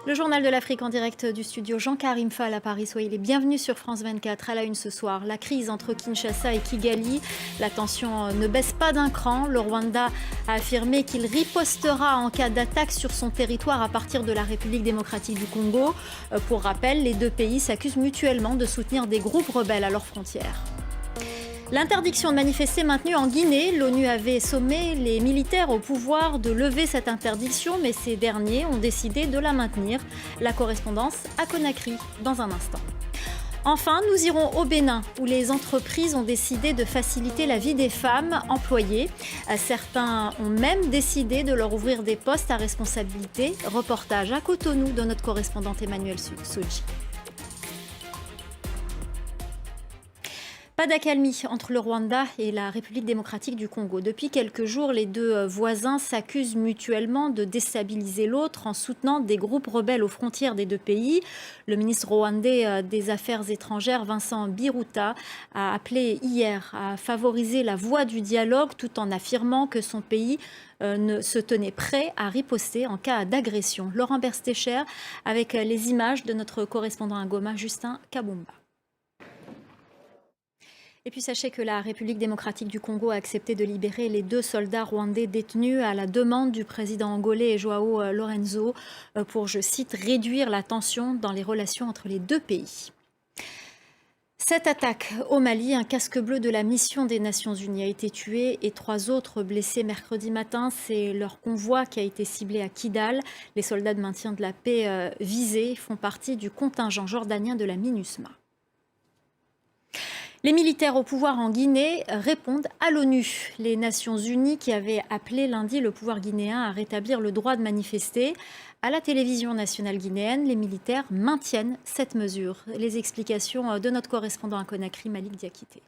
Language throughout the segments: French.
Le journal de l'Afrique en direct du studio Jean-Karim Fall à Paris. Soyez les bienvenus sur France 24. À la une ce soir, la crise entre Kinshasa et Kigali. La tension ne baisse pas d'un cran. Le Rwanda a affirmé qu'il ripostera en cas d'attaque sur son territoire à partir de la République démocratique du Congo. Pour rappel, les deux pays s'accusent mutuellement de soutenir des groupes rebelles à leurs frontières. L'interdiction de manifester maintenue en Guinée. L'ONU avait sommé les militaires au pouvoir de lever cette interdiction, mais ces derniers ont décidé de la maintenir. La correspondance à Conakry dans un instant. Enfin, nous irons au Bénin, où les entreprises ont décidé de faciliter la vie des femmes employées. Certains ont même décidé de leur ouvrir des postes à responsabilité. Reportage à Cotonou de notre correspondante Emmanuelle Soji. Pas d'accalmie entre le Rwanda et la République démocratique du Congo. Depuis quelques jours, les deux voisins s'accusent mutuellement de déstabiliser l'autre en soutenant des groupes rebelles aux frontières des deux pays. Le ministre rwandais des Affaires étrangères, Vincent Biruta, a appelé hier à favoriser la voie du dialogue tout en affirmant que son pays se tenait prêt à riposter en cas d'agression. Laurent Berstécher avec les images de notre correspondant à Goma, Justin Kabumba. Et puis sachez que la République démocratique du Congo a accepté de libérer les deux soldats rwandais détenus à la demande du président angolais João Lourenço pour, je cite, réduire la tension dans les relations entre les deux pays. Cette attaque au Mali, un casque bleu de la mission des Nations Unies a été tué et 3 autres blessés mercredi matin. C'est leur convoi qui a été ciblé à Kidal. Les soldats de maintien de la paix visés font partie du contingent jordanien de la MINUSMA. Les militaires au pouvoir en Guinée répondent à l'ONU. Les Nations Unies qui avaient appelé lundi le pouvoir guinéen à rétablir le droit de manifester. À la télévision nationale guinéenne, les militaires maintiennent cette mesure. Les explications de notre correspondant à Conakry, Malik Diakité.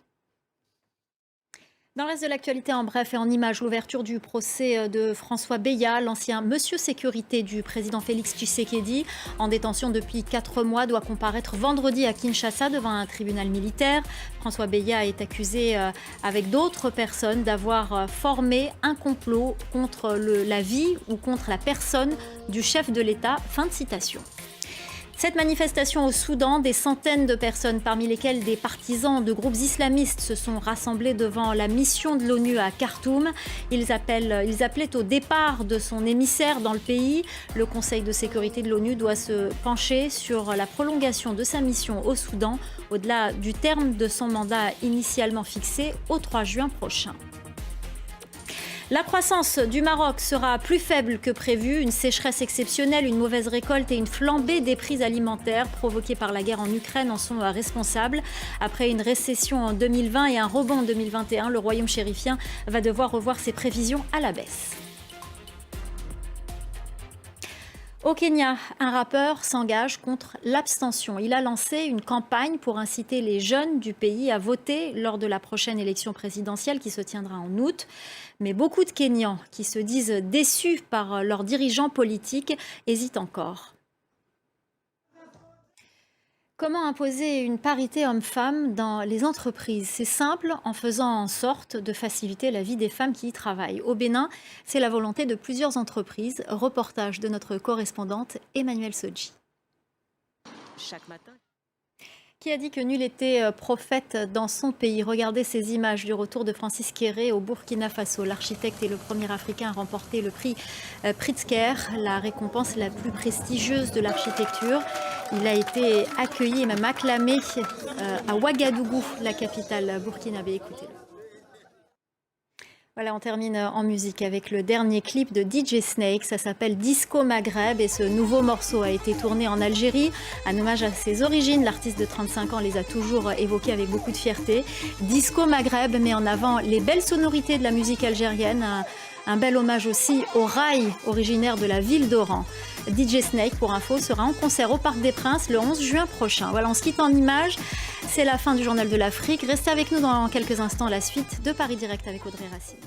Dans le reste de l'actualité, en bref et en images, l'ouverture du procès de François Beya, l'ancien monsieur sécurité du président Félix Tshisekedi, en détention depuis 4 mois, doit comparaître vendredi à Kinshasa devant un tribunal militaire. François Beya est accusé avec d'autres personnes d'avoir formé un complot contre la vie ou contre la personne du chef de l'État. Fin de citation. Cette manifestation au Soudan, des centaines de personnes, parmi lesquelles des partisans de groupes islamistes, se sont rassemblés devant la mission de l'ONU à Khartoum. Ils appelaient au départ de son émissaire dans le pays. Le Conseil de sécurité de l'ONU doit se pencher sur la prolongation de sa mission au Soudan, au-delà du terme de son mandat initialement fixé au 3 juin prochain. La croissance du Maroc sera plus faible que prévu. Une sécheresse exceptionnelle, une mauvaise récolte et une flambée des prix alimentaires provoquées par la guerre en Ukraine en sont responsables. Après une récession en 2020 et un rebond en 2021, le royaume chérifien va devoir revoir ses prévisions à la baisse. Au Kenya, un rappeur s'engage contre l'abstention. Il a lancé une campagne pour inciter les jeunes du pays à voter lors de la prochaine élection présidentielle qui se tiendra en août. Mais beaucoup de Kenyans qui se disent déçus par leurs dirigeants politiques hésitent encore. Comment imposer une parité homme-femme dans les entreprises? C'est simple, en faisant en sorte de faciliter la vie des femmes qui y travaillent. Au Bénin, c'est la volonté de plusieurs entreprises. Reportage de notre correspondante Emmanuelle Soji. Chaque matin. Qui a dit que nul était prophète dans son pays? Regardez ces images du retour de Francis Kéré au Burkina Faso. L'architecte est le premier Africain à remporter le prix Pritzker, la récompense la plus prestigieuse de l'architecture. Il a été accueilli et même acclamé à Ouagadougou, la capitale burkinabé. Écoutez-le. Voilà, on termine en musique avec le dernier clip de DJ Snake. Ça s'appelle Disco Maghreb et ce nouveau morceau a été tourné en Algérie. Un hommage à ses origines, l'artiste de 35 ans les a toujours évoquées avec beaucoup de fierté. Disco Maghreb met en avant les belles sonorités de la musique algérienne. Un bel hommage aussi au rail originaire de la ville d'Oran. DJ Snake, pour info, sera en concert au Parc des Princes le 11 juin prochain. Voilà, on se quitte en images. C'est la fin du Journal de l'Afrique. Restez avec nous dans quelques instants, la suite de Paris Direct avec Audrey Racine.